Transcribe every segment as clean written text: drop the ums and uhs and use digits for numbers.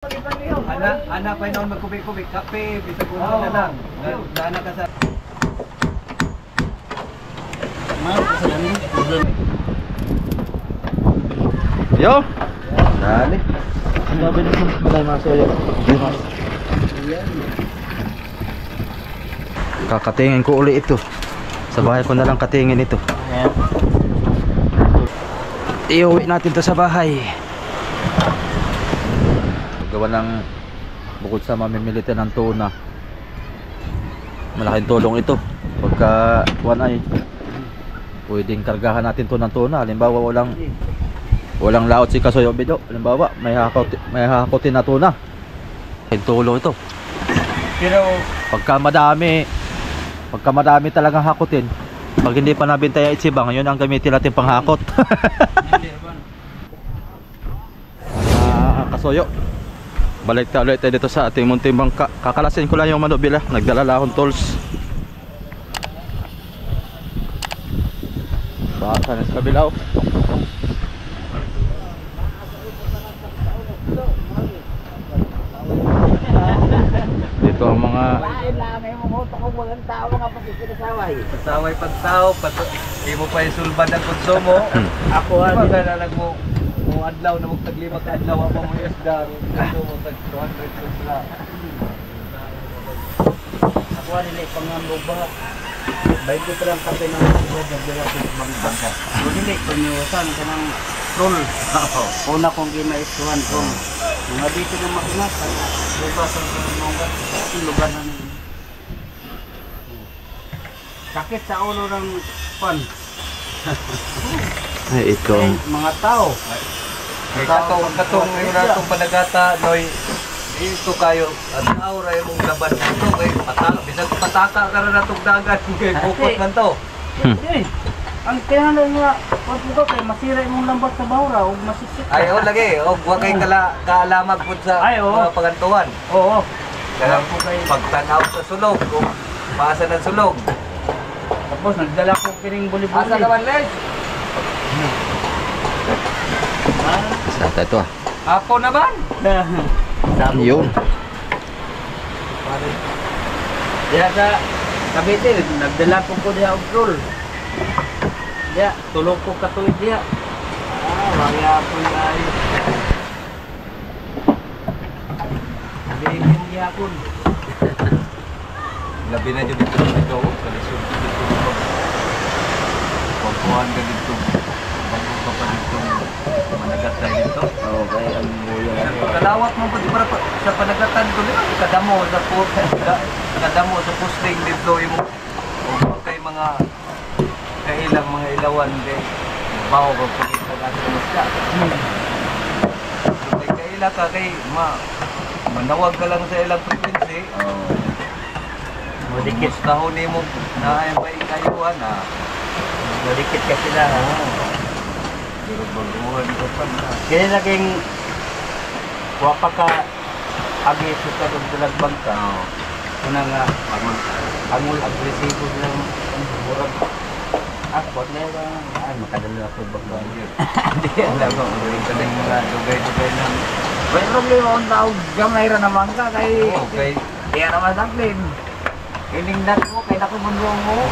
Anak pa noon magkubik-kubik kape, bisag ulo na lang. Dana ka sa Yo. Dali. Sabi na malay masoyo. Kakatingin ko uli ito. Sa bahay ko na lang katingin ito. Iuwi natin to sa bahay. Gawa ng bukod sa mamimilitan ng tuna, malaking tulong ito pagka one ay pwedeng kargahan natin to ng tuna. Halimbawa walang laot si Kasoyo Bido, halimbawa may hakotin na tuna, malaking tulong ito. pero Pagka madami talagang hakotin, pag hindi pa nabintay ang itsibang, yun ang gamitin natin pang hakot. Kasoyo, balik tayo ulit dito sa ating munting bangka. Kakalasin ko lang yung manubila, nagdala lang akong tools. Baka na sa kabilaw. Dito ang mga pasaway pagtao, di mo pa isulban ang konsumo. Ako ano nalalag mo adlaw na magtaglima ka adlaw pa mo isda, konsumo tag 200 pesos na. Ako nila pangambog ba? Bayad ko lang kape ng dala sa bangka. Dili panyusan kanang roll. Una kong ginaisuhan ko. Mga dito na makinas, lupas ang lugar na nila. Sakit sa ulo ng pan. ay, ito Mga tao. Katong yung natong panagata, Noy, ito kayo, at aura yung mong laban nito, kay bisag pataka ka na natong dagat, kay bukot man to. Ang kailangan nga, pag mo kay masira yung lambat sa bahura o masisik. Ay, o lagi, o huwag kay kaalamag po sa mga pagantuan. Oo. Kaya pagtanaw sa sulog, kung maasa ng sulog. Tapos nagdala ko piring buli-buli. Asa naman, Les? Sata ito Ako naman? yun. Diya sa Cavite, nagdala ko diya og roll. Diya, tulog ko katuig diya. Wala po ay. Bigyan diya ko. Labi na dyan dito, kalisod dito. Pagkuhan ka dito. Bago ka pa dito, managat tayo dito. Oo, kaya ang buya. Kalawat mo para sa panagatan ko nila, kadamo sa posting dito yung kay mga kailang mga ilawan din. Bawo ko pagkita natin ng masya. So, kay kaila ka kay manawag ka lang sa ilang frequency. Madikit tahon ni mo na ay may kayuhan na. Madikit ka sila. Pero baguhan ko pa na. Kaya naging wapa ka agi sa dalag bangka. Una nga angol agresibo lang murag. Ako na ay makadala ako bangka. Hindi alam ko rin ka ng mga dugay-dugay ng May problema ang tao gamay ra naman ka kay okay. kaya naman saklin. Kiningnan mo kay nako mundo mo.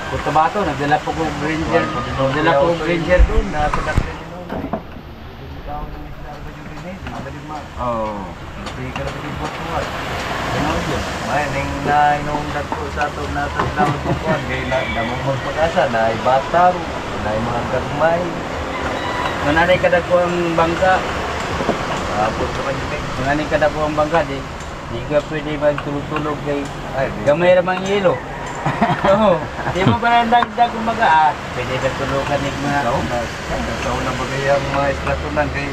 Cotabato nagdala po kong ranger. Nagdala po kong ranger doon na pinaklan mo. Oh, hindi ka lang din butuan. Ano yun? May ning na inong dagko sa ato na sa dapat butuan. Kaya na damong pag-asa na ay batang, na ay mga gagmay. Mananay kada ko ang bangka. Tapos naman yun eh. Mananay kada ko ang bangka di. Di ka pwede magtulog-tulog kay Ay, gamay ramang yelo. Oo. Di mo ba nandagdag kumaga pwede ka tulugan ni mga Ikaw na bagay ang mga estratunan kay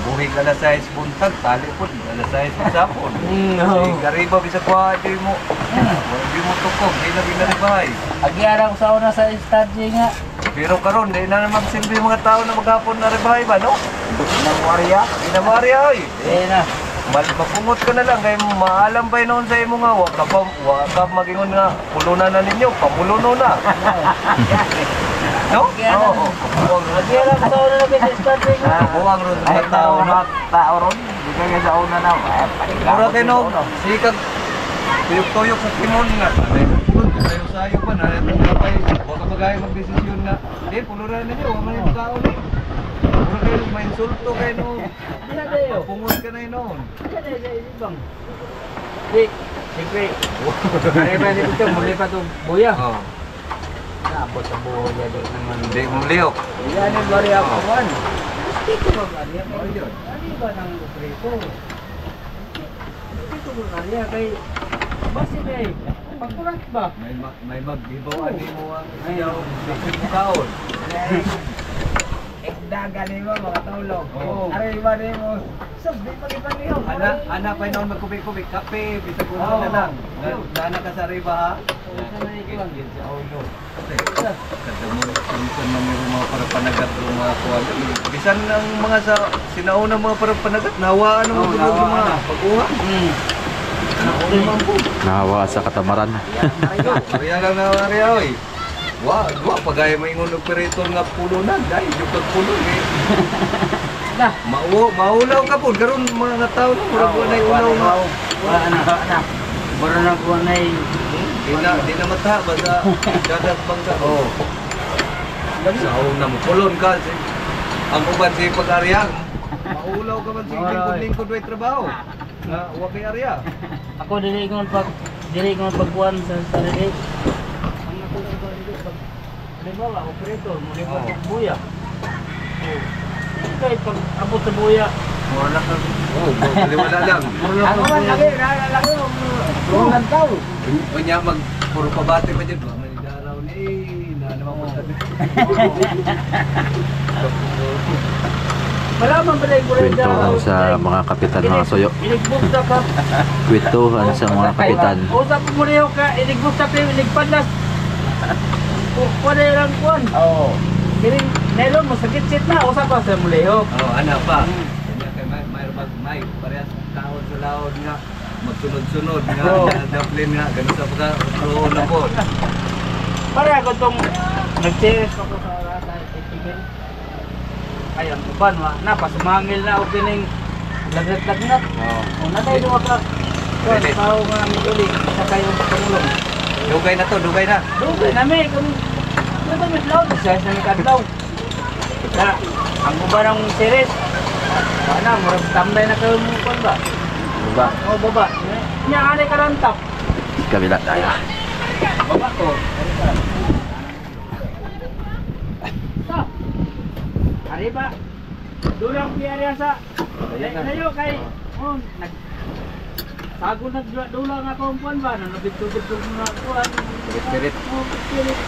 buhig alas 6 buntag, tali po, alas 6 sapon. Si Gariba, bisa ko di mo. Hindi mo tukog, di na binalibahay. Agyara ko sa una sa study nga. Pero karon di na magsilbi mga tao na maghapon na rebahay ba, no? Nangwarya. Di na maarya, oy. Na. Mapungot ka na lang, kay maalam pa noon sa imo nga, wag ka magingon nga, pulunan na ninyo, pamuluno na. No? Oo. Lagi lang sa una na start rin. Buwang ron sa tao, no? Tao ron. Di ka nga sa una na. Mura kayo, no? Sikag. Tuyok-tuyok sa timon nga. Kayo sayo pa na. Huwag ka bagay mag-desisyon nga. Hindi, puluran na niyo. Huwag man yung tao na. Mura kayo, may insulto kayo, no? Pungol ka na yun, no? Di, siyempre. Kaya ba dito, muli pa itong buya. Oo. Naabot sa buya doon naman. Hindi mo liyok. Yan ang bari ako man. Dito ba gani? Ano ba ng prito? Dito ba gani? Kay basi na eh. Pagkurat ba? May mag-ibawaan mo ang siyaw. Bisit mo kaon. Ekdagan mo mga taulog. Oo. Aray ba rin mo? Sus, di pag-ipan niyo. Anak pa yun magkubik-kubik. Kape, bisag ko na lang. Nana ka sa riba, ha? Yan si Aulo. Kadamo, minsan man yung mga parapanagat o mga kuwan. Bisan ang mga sa sinaunang mga parapanagat, nahawaan ng mga tulog ng mga pag-uha. Nahawa sa katamaran. Kaya lang na Maria, oy. Wa pagaya may ng operator nga pulo na, dahil yung pagpulo eh. Maulaw ka po, garon mga tao na, murag ko na ulaw nga. Wala na. Mura na ko na Di na mata, basta dadat bangka. Oo. Sa una mo, pulon ka. Ang uban si pag-arya, maulaw ka man si lingkod-lingkod may trabaho. Na huwag kay arya. Ako dili ko pagbuwan sa sarili. Ang ako lang ba dili pag halimbawa operator mo rin pa buya. Kaya pag abot sa buya, Wala ka. Oo, maliwala lang. ako man lagi Roland tao. Kanya puro pabate pa dyan. May daraw ni na naman po sabi. Malaman ba na Kwentuhan sa mga kapitan mga soyo. Inigbukta ka. Kwentuhan sa mga kapitan. Usap mo rin ka, inigbukta ka, inigpandas. Kuwan na lang kuwan. Oo. Kini nelon mo sakit-sit na, usap pa sa muleho. Oo, anak pa. Kanya kay may parehas kaon sa laod nga. Magsunod-sunod nga. Daplin nga. Ganun sa pagka-roon na po. Para ako itong nag-cheers ako sa rata itigil. Ayun, uban, napasumangil na ako kining lagnat-lagnat. O natay doon ka. Kuwan, tao nga ang uli, sa kayong pangulong. Dugay na to, dugay na. Dugay namin, kung ito may flow, siya sa may kadlaw. Kaya, ang uban ng series, sana, murag tambay na kayo mo kuwan ba? Baba. O, baba. Niya, anay karantap. Kabila tayo. Baba ko. Ari ba? Dulang piyari sa. Layo kay. Oh, nag sago nagdulang ako ang puan ba? Nabitug-bitug mo na kuan. Spirit. Spirit.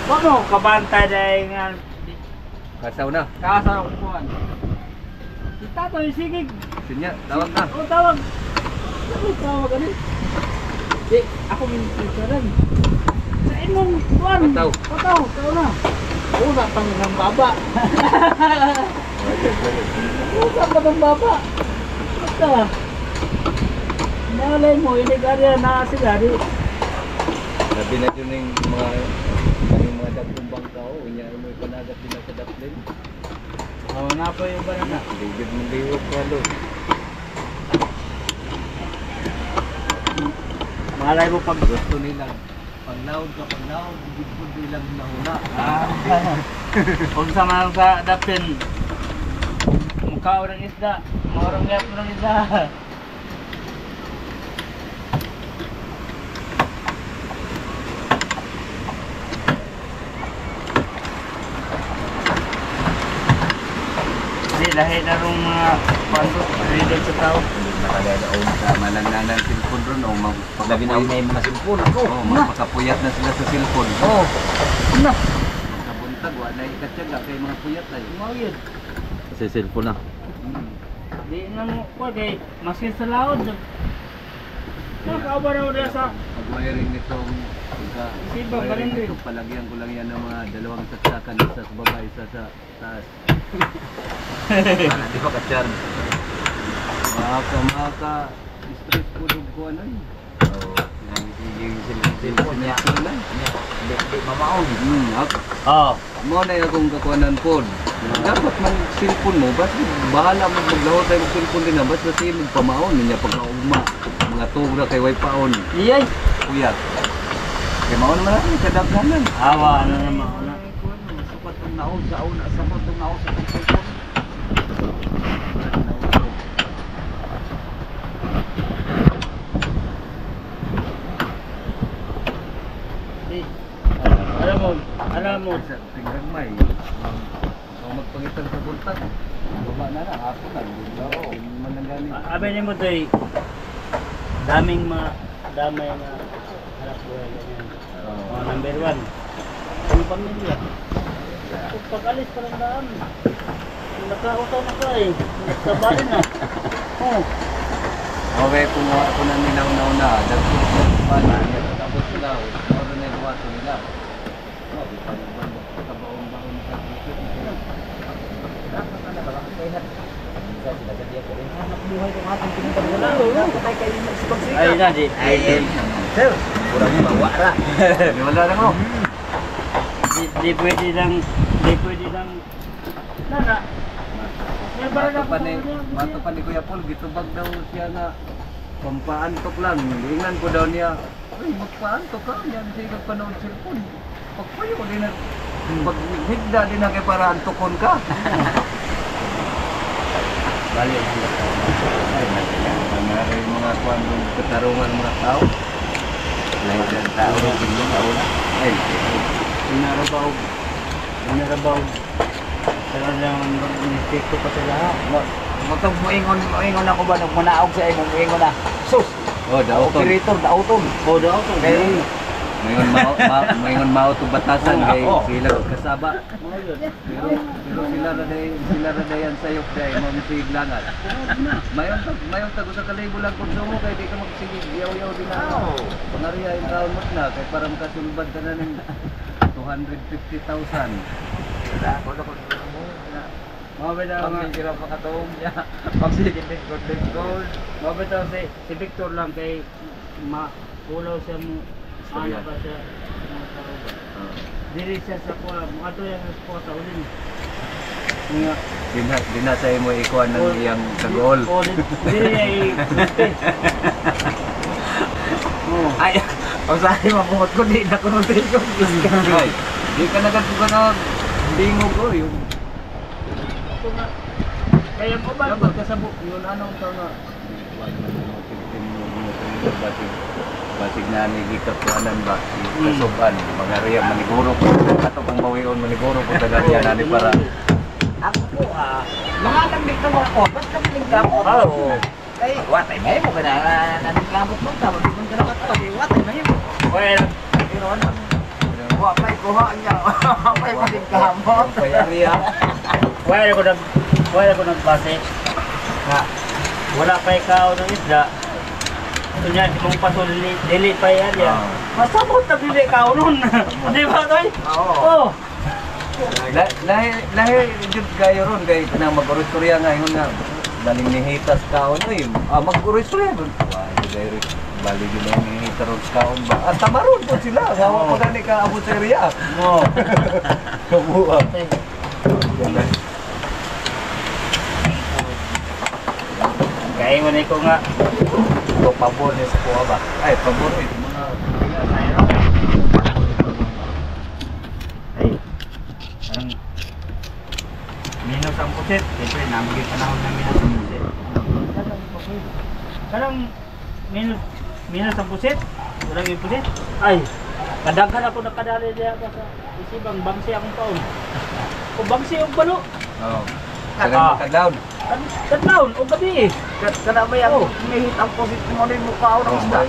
Ano kabantay dahil nga Kasaw na. kasaw ko kuan. Kita to sigig. Sinya, tawag na. Oh, tawag. Ano tawag ani? Di, ako minsan. Sa imong kuan. Pataw. Pataw na. Una pang ng baba. Una pa ng baba. Basta. Nalay mo, inigarya na sila. Sabi na yun yung mga dagkong bangka o. Inya mo yung panagat nila sa daplin. Oo, na po yung banana. David mong liwag ka doon. Malay mo pag Gusto nilang paglaod, gipod nilang nahuna. Kung sa mga sa dapin, mukha orang isda, orang ngayap orang isda. Hindi, lahi na rong mga pandok, reader sa tao. Nakagadaon sa malanganan silpon ron o Labi na may mga silpon. magpakapuyat na sila sa silpon. Oh, na. Kabuntag, wala ikatyaga kay mga puyat ay. Mawid. Kasi cellphone na. Di na mo ko kay masin sa laod. Nakabaraw na sa Pag-wiring nitong Siba, galing rin. palagyan ko lang yan ng mga dalawang saksakan, isa sa baba, isa sa taas. Di ba ka-charm? Maka stress ko doon ko ano yun. Yung cellphone niya. Di mamaon. Oh. Mo na yung akong kakuanan po. Dapat man cellphone mo, ba't bahala mo maglahot tayo ng cellphone din na, ba't kasi magpamaon niya pagkauma. Mga tugra kay way paon. Iyay. Kuya. Kaya maon naman natin, kadaghanan. Awa, ano naman una. Sapat ang naon sa una, sapat ang naon sa cellphone. Alam mo, Sa tingnan may, kung magpangitan sa bultang, baba na lang, ako na, hindi man lang ganit. abay ni mo to'y damay na harap buhay ganyan. Mga number 1. Ang pamilya. Kung pag-alis pa lang daan, nakautaw na ka eh. Nagsabalin na. Oh. Okay, kumuha ko na nilaw na dagdag ko pala, tapos sila, meron na yung wato nila. Kabaong-baong sa dito. Dapat na balang kailan. Minsan sila gadi ako rin. Hanap buhay kung ating pinagdala. Patay kayo magsipag-sika. Ay na, di. Sir, kurang bawa ra. Wala lang mo. Di pwede lang, nana. May barang ako Mato pa ni Kuya Paul, gitubag daw siya na pampaantok lang. Ingnan ko daw niya, ay magpaantok ka, yan siya nagpanood cellphone. Pagpayo ko din na, paghigda din na kay para antokon ka. Bali. Ay, nangyari yung mga kuwan ng katarungan ng mga tao. Lahat ng tao ng tingin tao na. Ay, Inarabaw. Talagang respeto pa sila. Matong muingon ako ba nung manaog sa imong muingon na. Sus, oh, daoton. operator daoton. O daw to. Kay Ngayon mao to batasan kay sila kasaba. Mga yun. Pero sila ra dayan sayop day mo siglangan. Mayon tago sa kalibo lang konsumo kay di ka magsigig yaw-yaw din na. Pangariya yung taon mo na kay para makasulbad ka na ng 250,000. ako na ko mo. Mabay daw nga. Pagkira pa katuong niya. Pagsigit gold. Mabay daw si Victor lang kay makulaw siya mo. Ano pa siya. Dili siya sa kuha. Mga to yung kuha sa ulin. Nga. Dinasay mo ikuan ng iyang kagol. Dili niya Ay, ang sabi mabungot ko di na ko nung tiyo. Ay, di ka nagad ko na bingog ko yung kaya mo ba? dapat kasabot yun anong taon na basig na ni gikakuanan ba kasuban mga riya maniguro po katong ang bawion maniguro po tagariya na ni para Ako po, mga nagdik na mga opas na nagkamot. Oo. Ay, watay may mo ka na nagkamot mo. Tama, di mo ka na katawa. Watay may mo. Well, Pero ano, wapay kuha niya. Wapay pa din kamot. kaya riya wala ko nagbase na wala pa ikaw ng isda. Kunya, kung paso dili pa yan yan. Masabot na dili ikaw nun. Di ba, Toy? Oo. lahi jud kayo ron kay kanang mag-urusturya ngayon nga daling nihitas kaon oy mag-urusturya ron diri bali gyud ang nihitas ron kaon ba at tamaron po sila gawa pa gani ka abot sa area Oo. kabuha Kaya mo na ko nga. ko pabor ni sa kuha ba ay pabor ito mga Ay. Ang minus ang pusit. Siyempre, namigay panahon na minus ang pusit. Karang minus ang pusit. Walang yung pusit. Ay, kadaghan ako nakadali diya pa sa isibang bangsi akong taon. O bangsi o balo. oh kadlaw Kadlaon o gabi eh. Kana ba yung nihit ang posit mo rin mukha ng isda?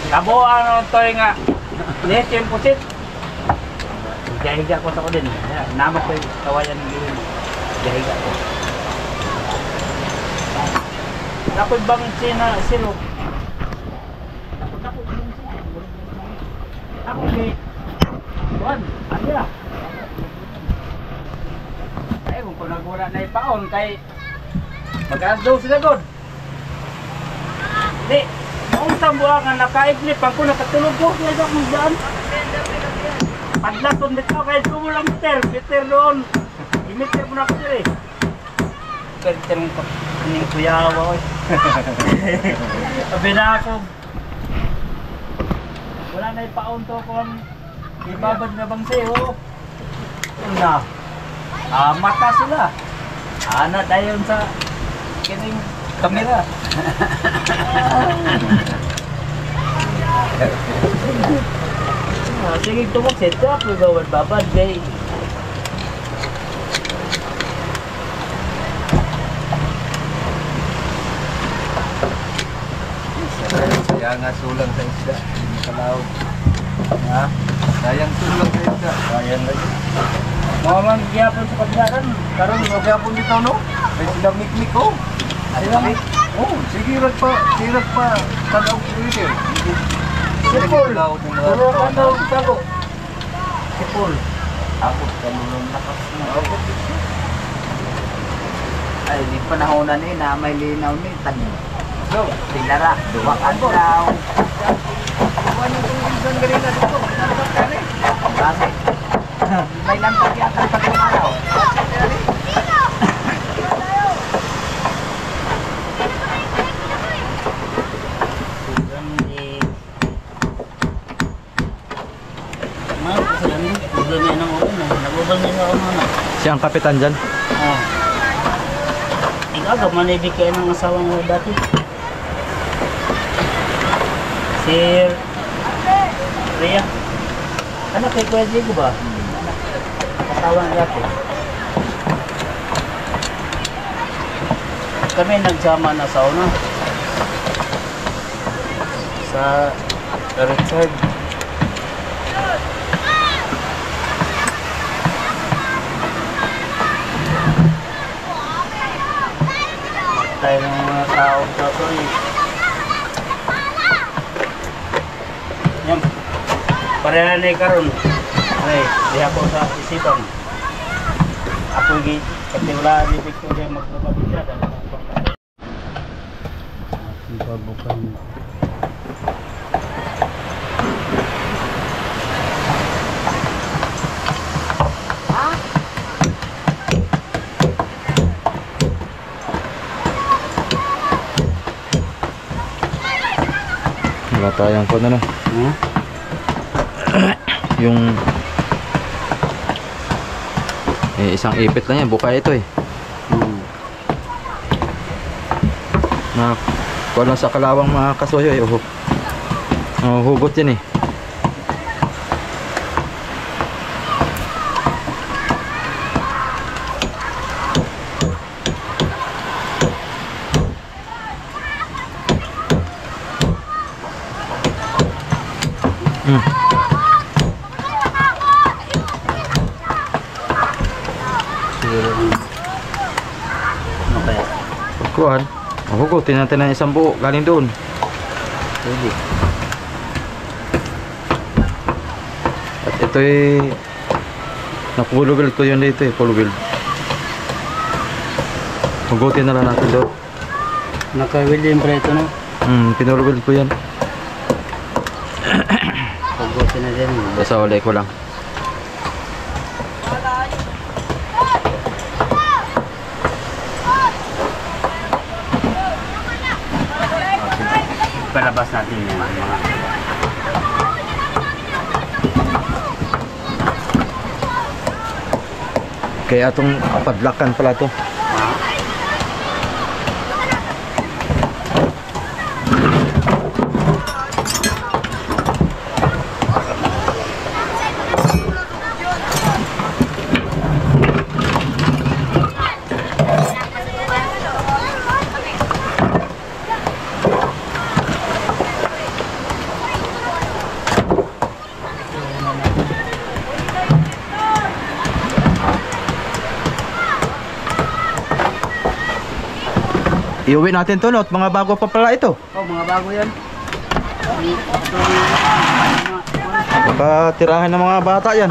Kabo ang toy nga. Net yung pusit. Jahiga ko sa kulin. Namak ko yung kawayan ng gilin. Jahiga ko. Dapat bang sino? Ako ni Juan, ano ya? Ay, kung nagwala na ipaon kay mag-asdaw sila god. Di, Kung sa buwangan, nakaidlip ako, nakatulog ko, kaya sa akong daan. Paglaton dito, kahit kumulang meter doon. I-meter mo na ako sir eh. Meter mo pa, kaning kuyawa eh. Sabi na ako, wala na ipaunto ko ang ibabad na bang sa'yo. Na, mata sila. Ana dayon sa kining kamera. Sige tumak set up, gawad babad kay. Kaya nga sulang sa isda. Hindi kalawag. Ha? Sayang sulang sa isda. Ayan lagi. Mga man gyapon sa pagdaran, karon Magyapon dito, no? May silang mikmik, oh. silang Oh, sige, sirag pa. Tanaw ko rin eh. sipol. Kalawag ng mga Puro tao. ano tago. Sipol. Ako kanulong lakas na. Ay, di panahonan ni na may linaw ni tag. So, Tilara, duwak adlaw. ano yung reason ganina dito? Nalabas ka rin. Kasi may lantag yata sa araw. Siya ang kapitan dyan. Ikaw, manibig kayo ng asawa mo dati. Si Rhea. Ano kay Kuya Diego ba? Asawa niya dati. Kami nagsama na sa una. Sa Richard. Tayo ng mga tao dito eh. Yan. Pareha na karon. Ay, di ako sa isipan. Ako gi kasi wala ni Victoria magpapabigyan. Babukan. Wala tayong kung ano. Yung isang ipit lang yan, buka ito eh. Na wala sa kalawang mga kasuyo eh. Hugot yan eh. Okay. Kuhan. Hugutin natin ng isang buo galing doon. Pwede. At ito'y napulubil ko yun dito eh, pulubil. Hugutin na lang natin doon. Naka-William pa ito no? Pinulubil ko yan. Pagbuti na din. Basta ulay ko lang. Palabas natin yung mga Kaya itong padlakan pala to. Iuwi natin to, no? At mga bago pa pala ito. oh, mga bago yan. Baka tirahan ng mga bata yan.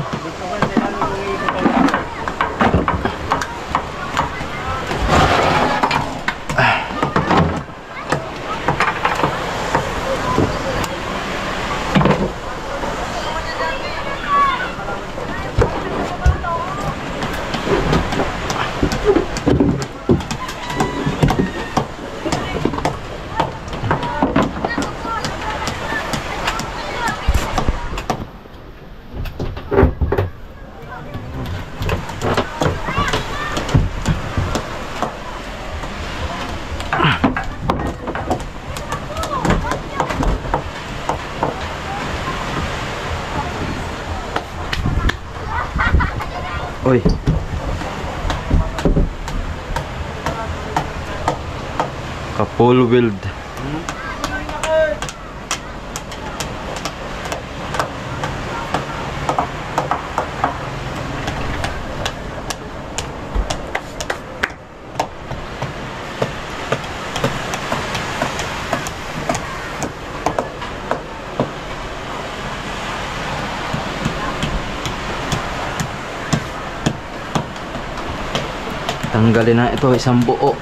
Uy. Ka-full weld. Tanggalin na ito isang buo.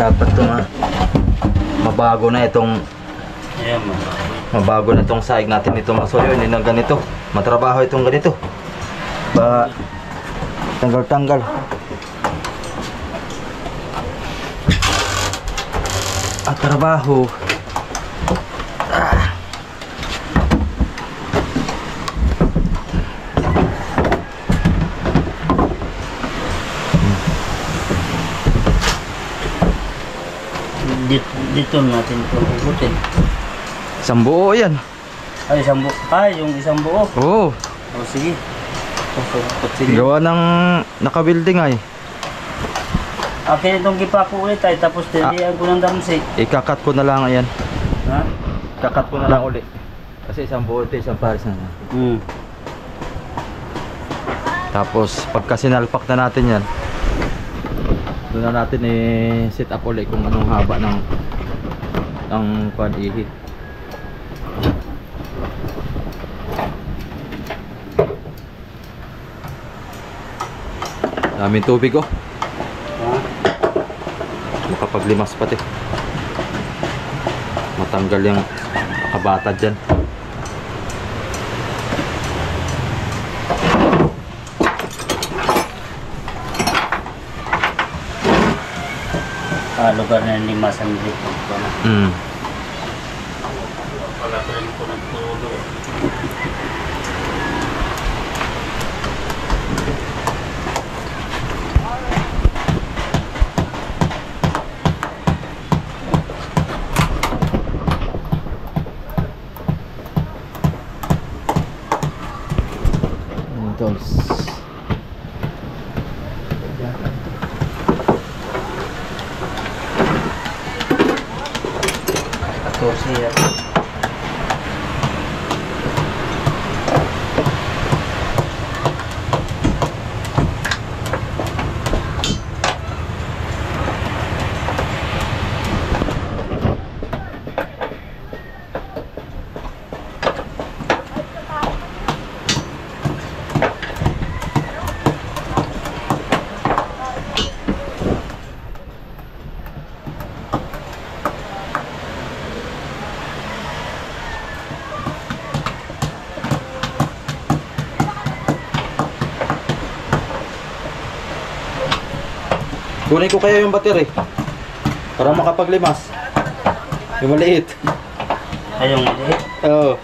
Dapat to na mabago na itong mabago na itong saig natin ito masuyo, hindi na ganito matrabaho itong ganito ba tanggal at trabaho. Dito natin ito ubutin. Isang buo yan. Ay, isang buo. Ay, yung isang buo. Oo. O, sige. Sige. Gawa ng naka-building ay. Akin itong gipako ulit ay, tapos dilihan ko ng damsi. Ikakat ko na lang ayan. Ha? Kakat ko na lang ulit. Kasi isang buo ito, isang pares na. Tapos pagka sinalpak na natin yan, doon na natin i-set up ulit kung anong haba ng pan-ihi. Daming tubig oh. Makapaglimas pati. Matanggal yung kabata dyan. Lugar na limasan dito. Wala pa rin ko nagtulo. Siya. Kunin ko kaya yung battery para makapaglimas. Yung maliit. Ay, yung maliit? Oo.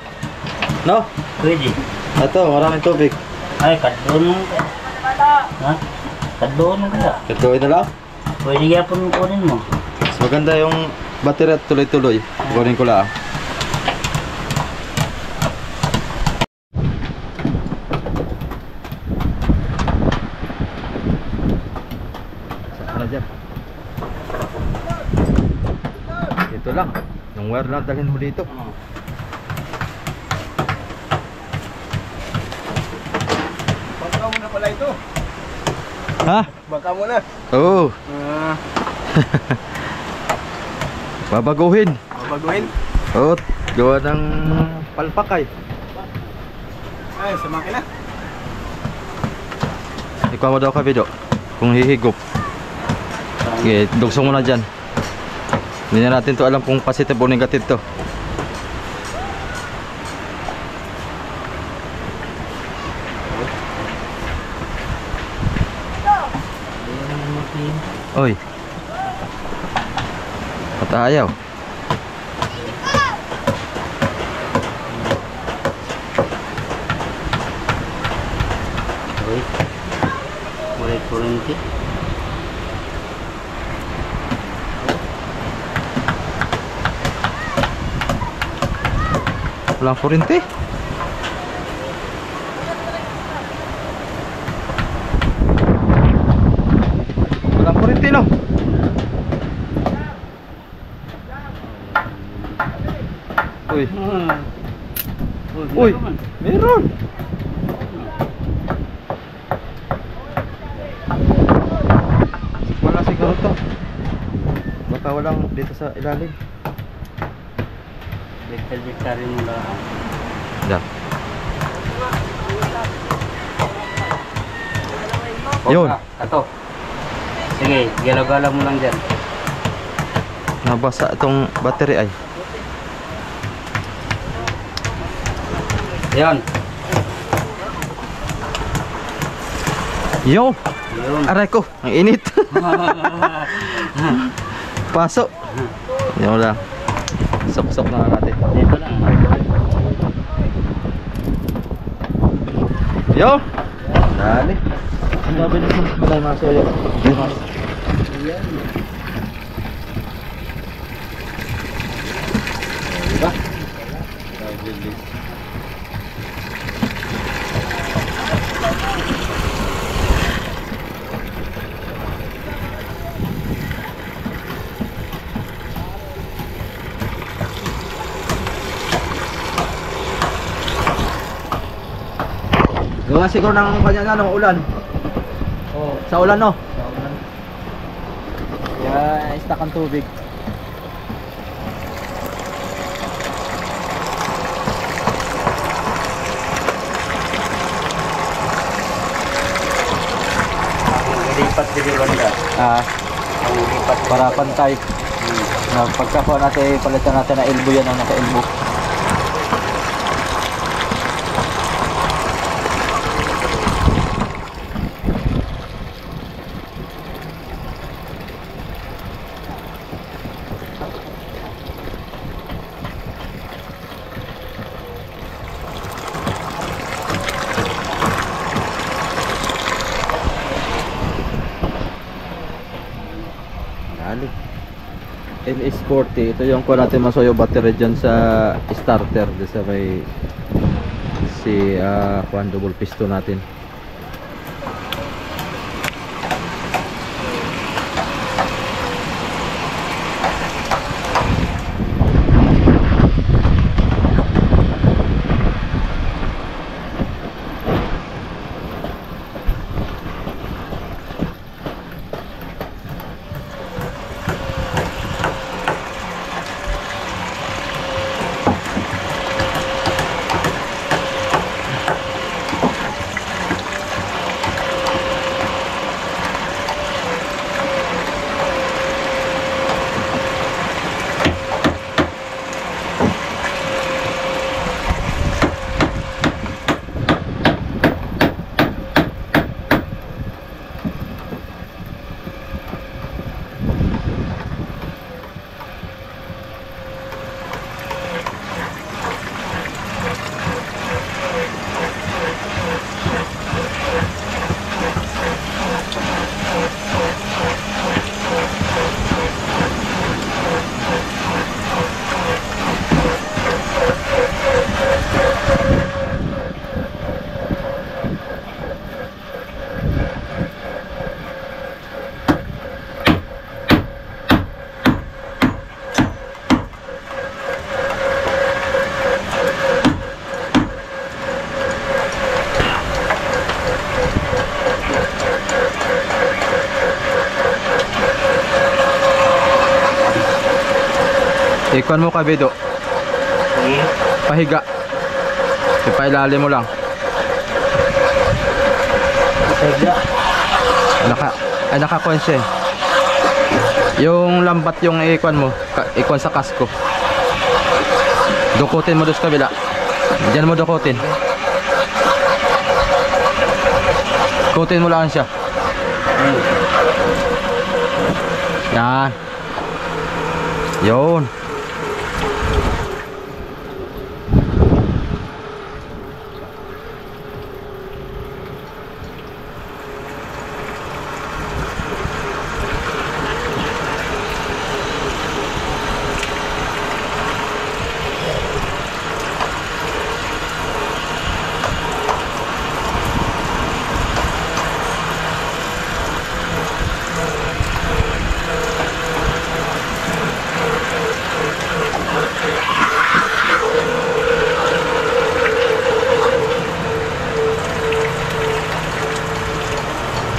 No? Pwede. Ito, maraming tubig. Ay, kadloon mo kaya. Ha? Kadloon mo kaya. Ito na lang. Pwede kaya po kunin mo. Mas maganda yung battery at tuloy-tuloy. Kunin ko lang. Ito lang, yung wire lang dalhin mo dito. Baka mo na pala ito. Ha? Baka mo na. Oo. Babaguhin. Babaguhin. Oo, gawa ng palpakay. Ay, sa makina. Ikaw mo daw ka video. Kung hihigop. Okay, dugsong mo na dyan. Hindi na natin to alam kung positive o negative to. Oy. Patayaw. Uy. Mulai kurenti. Walang kurente. Walang kurente no. Uy. Uy, meron. Wala siguro to. Baka walang dito sa ilalim. Betal-betal mo lang. Yan. Yun. Ato. Sige, galaw-galaw mo lang dyan. Nabasa itong battery ay. Yan. Yo, Yun. aray ko, ang init. Pasok. Yan lang. Sok-sok na natin. Dito lang. Yo. Dali. Ang sabi nito, malay mga soyo. Yan. Diba? Gawa siguro ng kanya ng ulan. Oh. Sa ulan no? Kaya stuck ang tubig. Lipat din yung banda. Ang lipat Para pantay. Na pagkakuha natin, palitan natin na elbow yan ang naka-elbow. Dali. NS40, ito yung kuha natin masoyo battery dyan sa starter dyan sa may si kuhan double piston natin. Ikuan mo kabido. Pahiga. Ipailalim mo lang. Kaya Naka-coin siya eh. Yung lambat yung ikwan mo, ikwan sa kasko. Dukutin mo doon sa kabila. Diyan mo dukutin. Dukutin mo lang siya. Yan. Yun.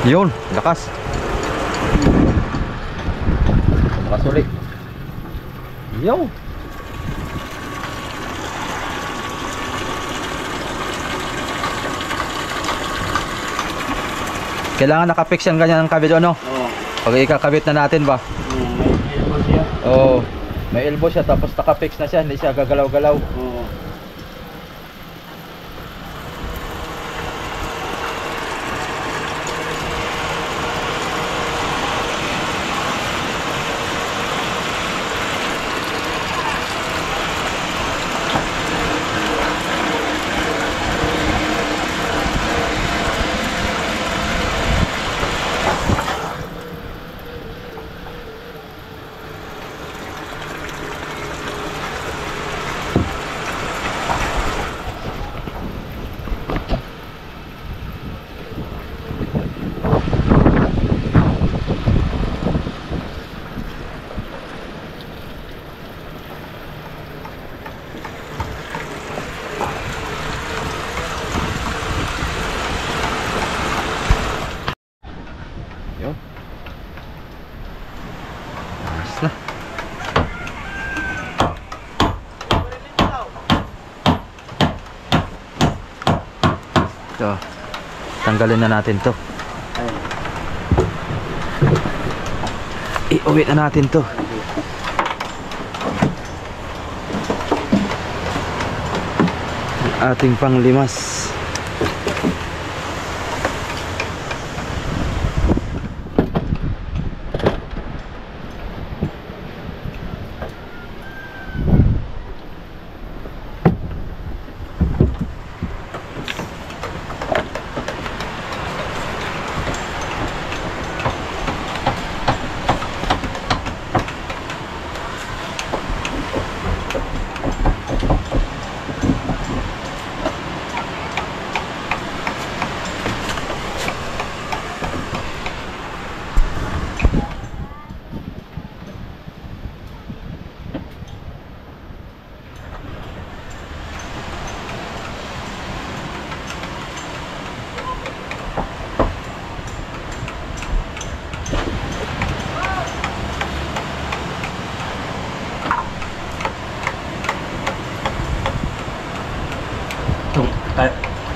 Yun, lakas. Lakas ulit. Yo. Kailangan nakapix yan ganyan ang kabit ano? Oo. Pag ikakabit na natin ba? May elbow siya. Oo. May elbow siya tapos nakapix na siya, hindi siya gagalaw-galaw. Oo. Yun. Ayos na. Ito. Tanggalin na natin to. Iuwi na natin to. Ating panglimas.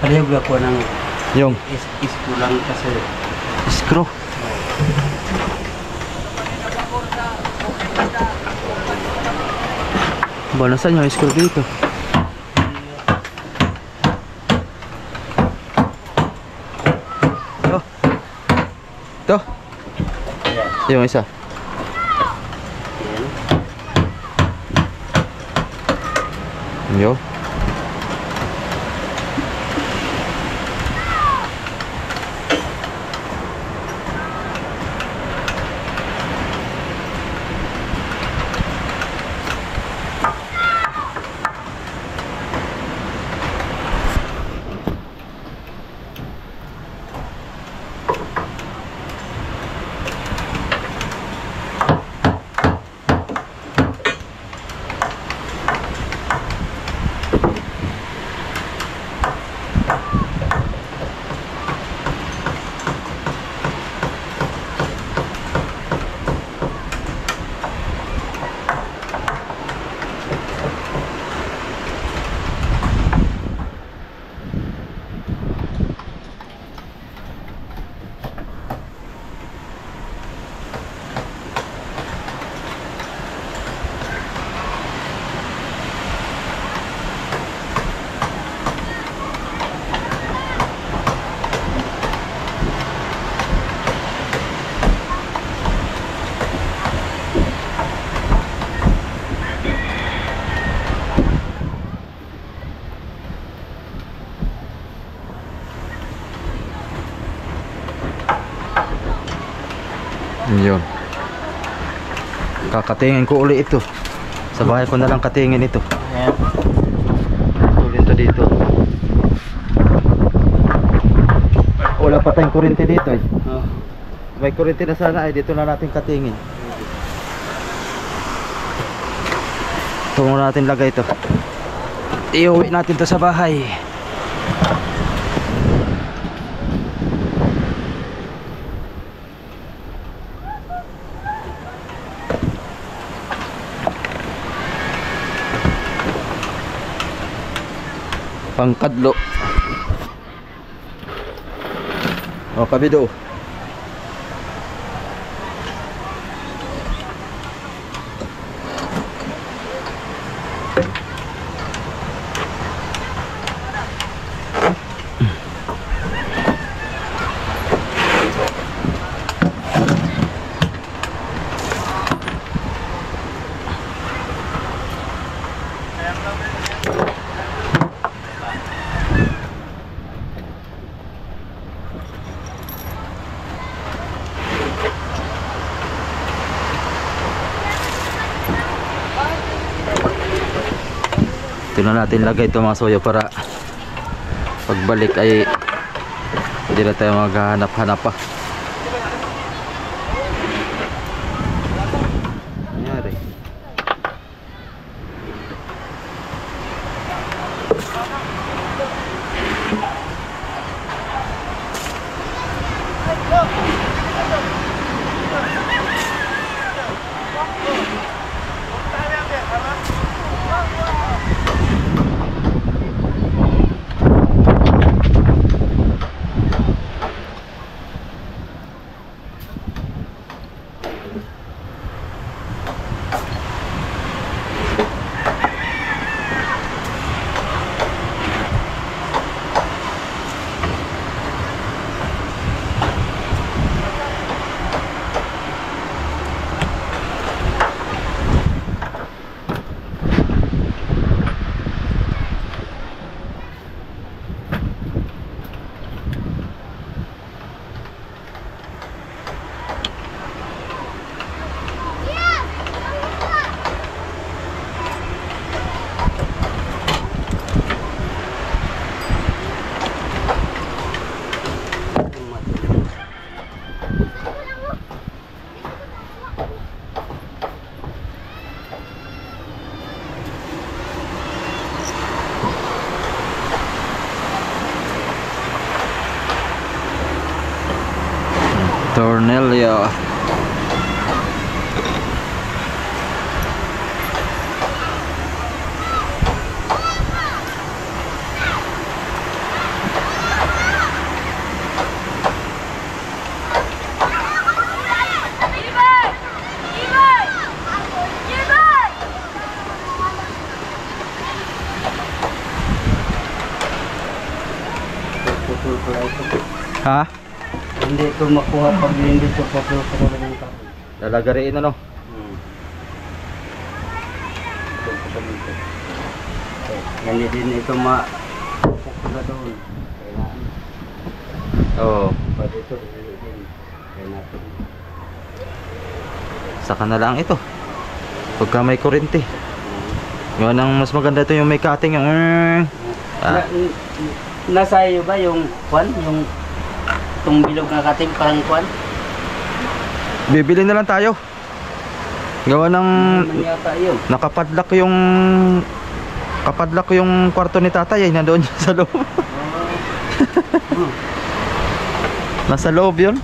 Palihog ako ng Yung isko lang kasi screw. Ba, nasaan yung screw dito? Ito. Ito. Yung isa. Yo. Yun. Kakatingin ko uli ito. Sa bahay ko na lang katingin ito. Ayan. Tulin to dito. Wala pa tayong kuryente dito eh. Oh. May kuryente na sana eh. Dito na natin katingin. Ito muna natin lagay ito. Iuwi natin to sa bahay. Pangkadlo. O kabido. Ito na natin lagay ito mga soyo para pagbalik ay hindi na tayo maghanap-hanap pa. Nangyari. Tornillo. Putol pala ito. Ha? Hindi ito makuha pag hindi ito putol ng kahoy. Lalagariin ano? Putol ito. Hindi din ito mapupula doon. Kailangan. Oo. Pwede ito hindi din. Kaya natin. Saka na lang ito. Pagka may kuryente. Yun ang mas maganda ito yung may cutting yung Nasa iyo ba yung kwan? Yung itong bilog na kating parang kwan? bibili na lang tayo. Gawa ng Naman yata yun. nakapadlock yung kwarto ni tatay ay nandoon sa loob. Nasa loob yun.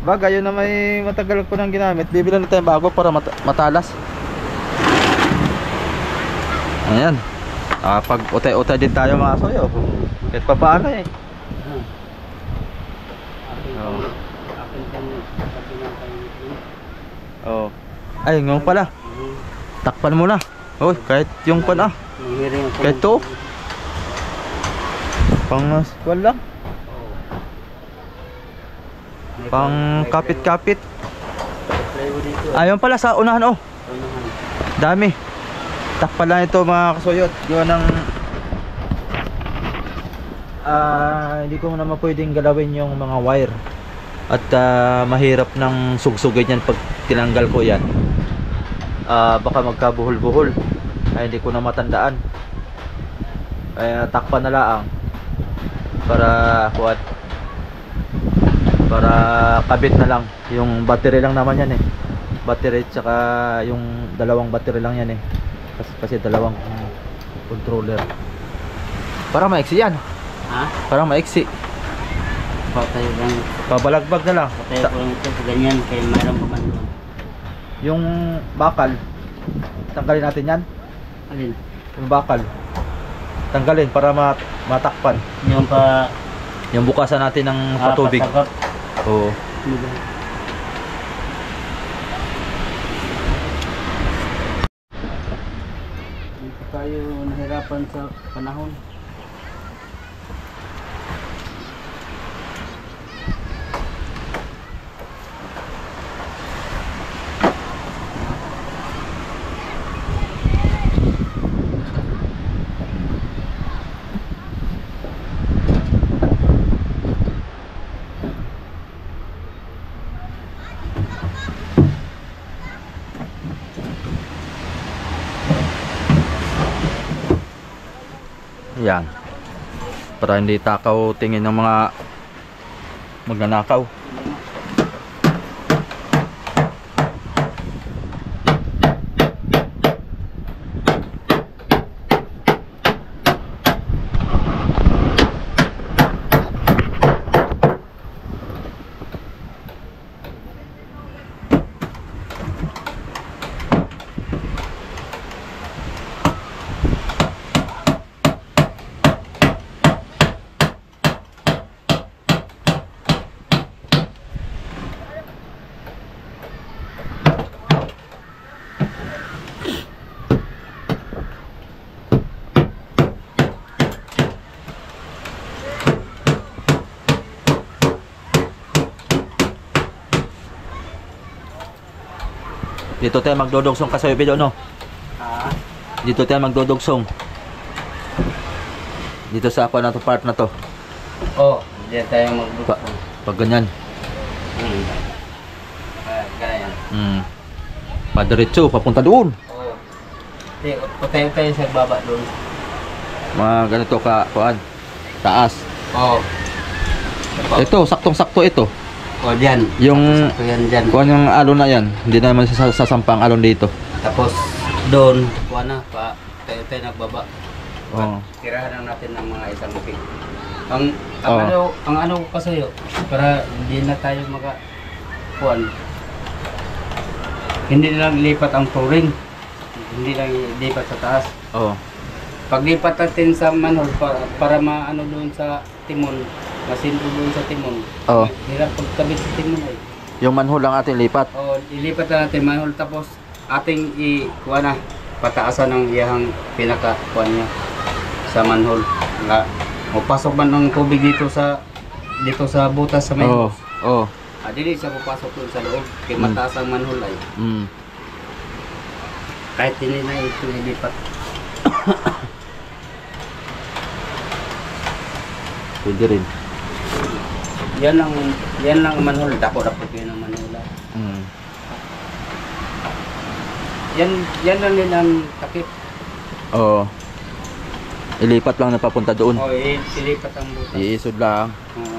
Bagay yun na may matagal ko nang ginamit. Bibili na tayo bago para matalas. Ayan. Pag utay-utay din tayo mga soyo. Kahit pa paano eh. Oh. Ay, ngayon pala. Takpan mo na. Oy, kahit yung pan kahit to. Pang squal lang. Pang kapit-kapit. Ayun pala sa unahan oh. Dami. Takpan lang ito mga kasoyot. Gawa ng hindi ko naman pwedeng galawin yung mga wire. At mahirap ng sugsugin yan pag tinanggal ko yan. Baka magkabuhol-buhol. Ay hindi ko na matandaan. Ay takpan na laang para kabit na lang. Yung battery lang naman yan eh. Battery tsaka yung dalawang battery lang yan eh. Kasi dalawang controller. Parang maiksi yan. Ha? Parang maiksi. Patay lang. Pabalagbag na lang. Patay ko lang ito sa ganyan kaya mayroon pa man doon. Yung bakal, tanggalin natin yan. Alin? Yung bakal, tanggalin para matakpan. Yung pa... Yung bukasan natin ng patubig. Pasagap. Oo. Dito tayo nahirapan sa panahon. Yan. Para hindi takaw tingin ng mga magnanakaw. Dito tayo magdodogsong kasayo video no. Ha? Dito tayo magdodogsong. Dito sa ako na to part na to. Oo, diyan tayo magbuka. Pag ganyan. Ganyan. Padiretso papunta doon. Oo. Patay tayo sa baba doon. Mga ganito ka kuan. Taas. Oo. Ito saktong-sakto ito. O diyan. Yung So yan diyan. kuan yung alon na yan. Hindi naman sasampang alon dito. Tapos doon, kuha na pa tayo nagbaba. Oo. Tirahan lang natin ng mga isang feet. Ang Oo. ano ko kasi para hindi na tayo kuan. Hindi lang ilipat ang flooring. Hindi lang ilipat sa taas. Oo. Paglipat natin sa manhole para maano doon sa timon, masinto doon sa timon. Oo. Hirap pagkabit sa timon ay. Yung manhole lang atin lipat. O, ilipat na natin manhole tapos ating kuha na pataasan ng iyang pinaka kuha niya sa manhole. Mapasok man ng tubig dito sa butas sa may Oo. hose. Oo. Dili siya papasok doon sa loob kay mataas ang manhole ay. Kahit hindi na ito ilipat. Pwede rin. Yan lang ang manhole, dako yun ang manhole. Yan lang din ang takip. Oo. Ilipat lang na papunta doon. O, ilipat ang butas. Iisod lang. Oo.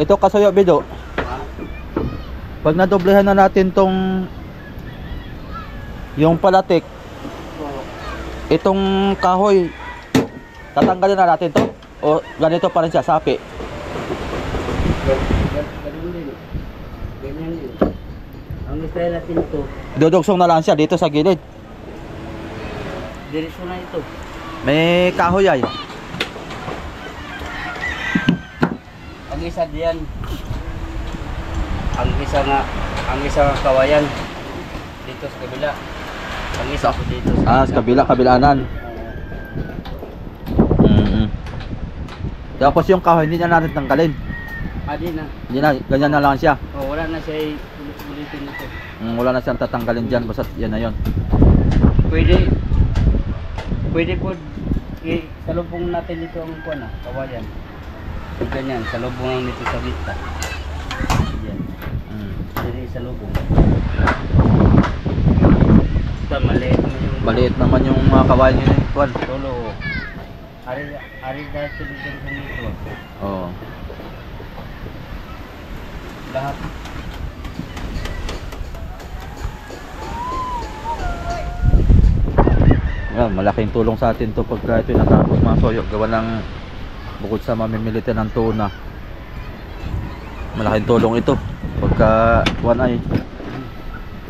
Ito kasayo bido. Pag nadoblehan na natin tong yung palatik, Itong kahoy, tatanggalin na natin to? O ganito pa rin siya, sapi? Ganun din. Ganyan din. Ang style natin ito, Dudugsong na lang siya dito sa gilid. diretso na ito. May kahoy ay. Ang isa diyan. Ang isa nga kawayan dito sa kabila. Ang isa po dito Sa kabila, kabilanan. Tapos yung kahoy, hindi na natin tanggalin. Di na. Hindi na, ganyan na lang siya. Oh, wala na siya ulit-ulitin ito. Wala na siyang tatanggalin dyan, basta yan na yun. Pwede po salubong natin dito ang kuwan kawayan. Ganyan, salubong lang dito sa gitna. Yan. Dito salubong. Ito, Maliit naman yung mga kawayan yun. Kuwan. Solo. Ari dito dito sa nito. Oo. Lahat. Yan, malaking tulong sa atin to pagka ito natapos mga soyo. Gawa ng bukod sa mamimilitan ng tuna. Malaking tulong ito. Pagka kuwan ay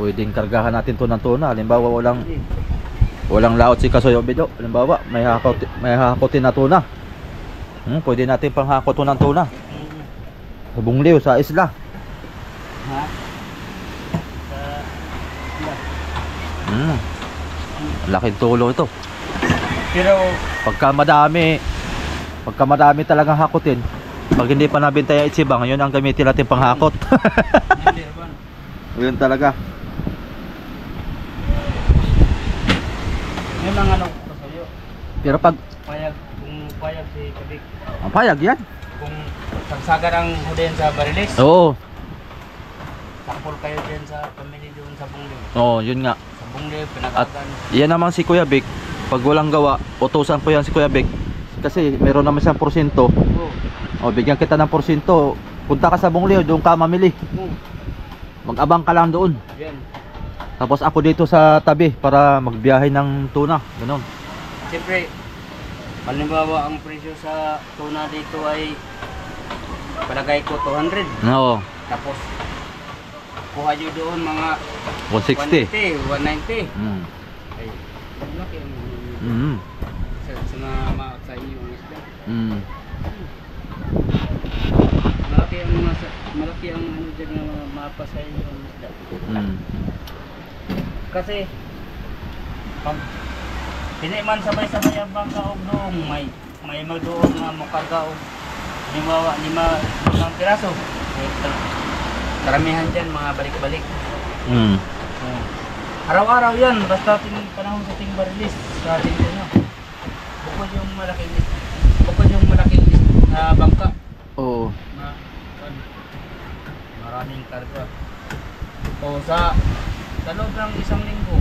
pwedeng kargahan natin to ng tuna. Halimbawa walang laot si Kasoyo Bido. Halimbawa may hakotin na tuna. Pwede natin panghakot to ng tuna. Sa Bungliw, sa isla. Ha? Laking tulong ito. Pero Pagka madami talagang hakotin, pag hindi pa nabenta yung itsibang, yun ang gamitin natin panghakot. hindi naman. Yun talaga. Yun ang ano ko sa'yo. Pero pag Kung payag si Kabik, ang payag yan. kung sagsagan ang hudayan sa Barilis, Oo. sakpol kayo dyan sa family doon sa Bungliw. Oo, yun nga. Sa Bungliw, pinagagan. Yan naman si Kuya Vic. Pag walang gawa, utusan ko yan si Kuya Vic. Kasi meron naman siyang porsyento. Oo. O, bigyan kita ng porsyento. Punta ka sa Bungliw, doon ka mamili. Mag-abang ka lang doon. Yan. Tapos ako dito sa tabi para magbiyahe ng tuna. Ganun. Siyempre, halimbawa ang presyo sa tuna dito ay palagay ko 200. Oo. Tapos, kuha nyo doon mga 160. 190. Ay, laki ang sa mga sa inyong isda. Malaki ang ano dyan na mapa sa inyong isda. Kasi, pag man sabay-sabay ang bangka o doon, may magdoon nga makarga o limang piraso. Karamihan dyan, mga balik-balik. Araw-araw yan, basta panahon sa ting Barilis, sa ating ano. Bukod yung malaking bangka. Oo. Maraming karga. O sa loob ng isang linggo,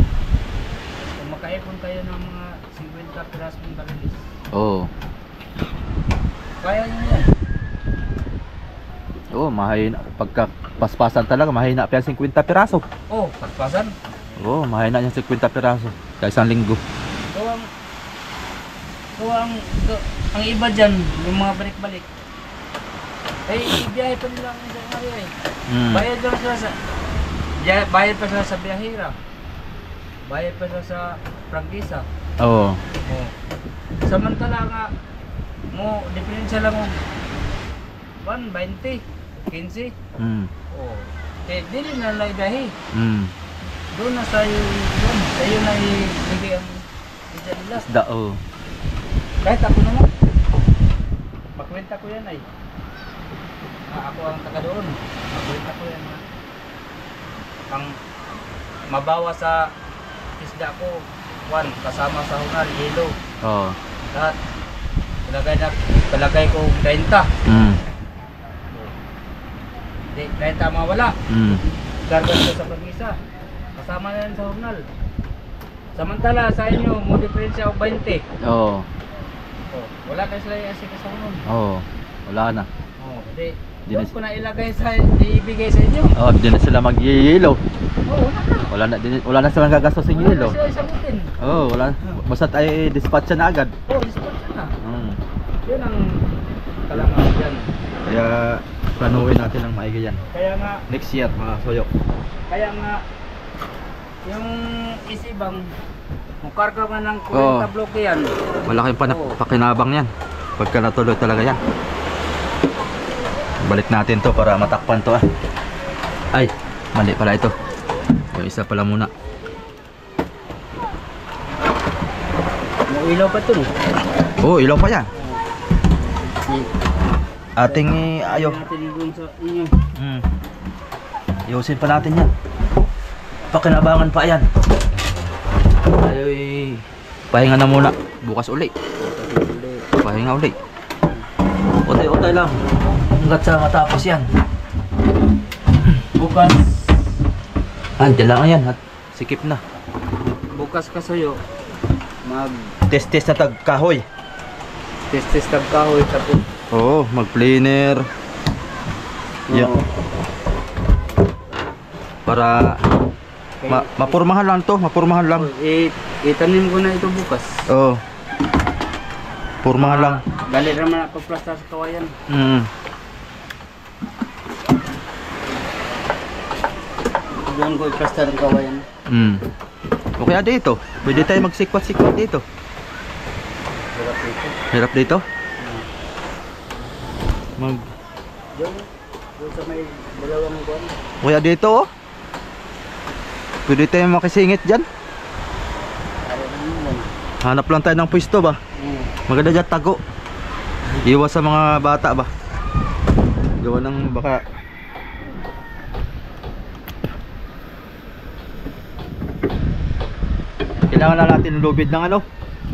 kung makaipon kayo ng mga 50 pirasong Barilis, Oo. kaya nyo yan. Oo, mahina. Pagka paspasan talaga, mahina pa yan 50 piraso. Oh, paspasan. Oo, mahina yan 50 piraso. Sa isang linggo. Ang iba dyan, yung mga balik-balik, ay ibiyahe pa nila ang isang hari ay. Bayad lang sila bayad pa sila sa biyahira. Bayad pa sila sa prangkisa. Oo. Oh. Samantala nga, diferensya lang mo 1, 20, 15. Oh. Dili na lang ibiyahe. Doon na sa'yo na ibigay ang isda nila. Isda, oo. Kahit ako naman, makwenta ko yan ay. Ako ang taga doon. Makwenta ko yan. Ang mabawa sa isda ko, 1, kasama sa hunal, yelo. Oo. Lahat. Palagay ko 30. Hindi, 30 mawala. Gargan ko sa pag-isa. Kasama na yan sa hunal. Samantala sa inyo, mo diferensya o 20. Oo. Oh, wala na sila yung asika sa hunal. Oo. Wala na. Oh, hindi. Doon ko na ilagay sa, ibigay sa inyo. Oh, di na sila mag-yelo. Oo, wala na. Wala na silang gagastos ng Wala yelo. na sila isagutin. Oh, wala. Basta ay dispatch na agad. Oo, dispatch na. Mm. Yun ang kalaman dyan. Kaya planuhin natin ang maigi yan. Kaya nga, Next year mga soyo. kaya nga, yung isibang, mukarga man ng Oo. 40 bloke yan. Malaking Oo. pakinabang yan. Pagka natuloy talaga yan. Balik natin to para matakpan to ah. Ay, mali pala ito. Yung isa pala muna. May ilaw pa ito no? Oh, ilaw pa yan. Ating ayaw. Natin doon sa inyo. Iusin pa natin yan. Pakinabangan pa yan. Ayaw pahinga na muna. Bukas uli. Pahinga uli. Utay-utay lang. Hanggat sa matapos yan. Bukas, Andiyan lang yan. At sikip na. bukas kasayo, mag Test-test na tagkahoy. test tag kahoy tapos Oo, mag-planer. Yeah. Oo. Para mapurmahan lang to. Mapurmahan lang. Itanim ko na ito bukas. Oo. Purmahan lang. Dali naman ako plastar sa kawayan. Doon ko i-plastar ang kawayan. O kaya dito. Pwede tayo magsikwat-sikwat dito. Hirap dito. Hirap dito? Doon sa may dalawang kuwan. Kaya dito oh. Pwede tayo makisingit dyan. Ari naman lang. Hanap lang tayo ng pwesto ba? Maganda dyan tago. Iwas sa mga bata ba? Gawa ng baka kailangan na natin ng lubid ng ano?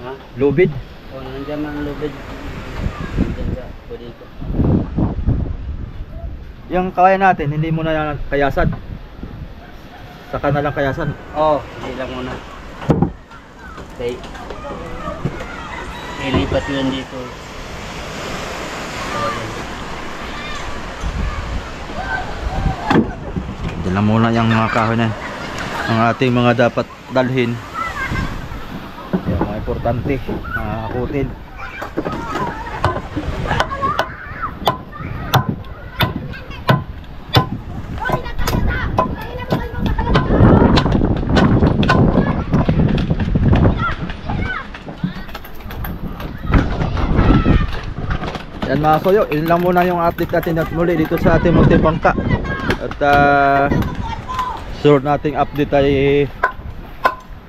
Ha? Lubid. O, nandiyan ang lubid. Nandiyan ka. Pwede ito. Yung kawayan natin, hindi mo na kayasan. Saka na lang kayasan. Oo, hindi lang muna. Okay. Ilipat yun dito. Diyan lang muna yung mga kahoy na yan. Ang ating mga dapat dalhin. Yung mga importante. Mga hakutin. Yan mga soyo, yun lang muna yung update natin at muli dito sa ating Montebangka. At sure nating update ay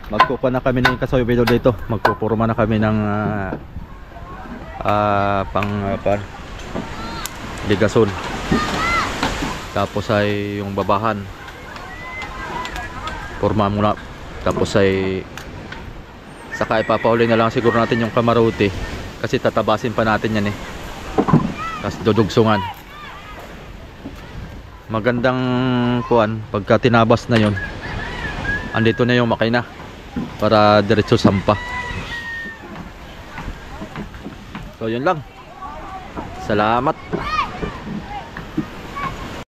magkukuha na kami ng kasoyo video dito. Magpupurma na kami ng ligason. Tapos ay yung babahan. Purma muna. Tapos ay saka ipapahuli na lang siguro natin yung kamarote. Kasi tatabasin pa natin yan eh. Tapos dudugsungan. Magandang kuan pagka tinabas na yon. Andito na yung makina para diretso sampa. So yun lang. Salamat.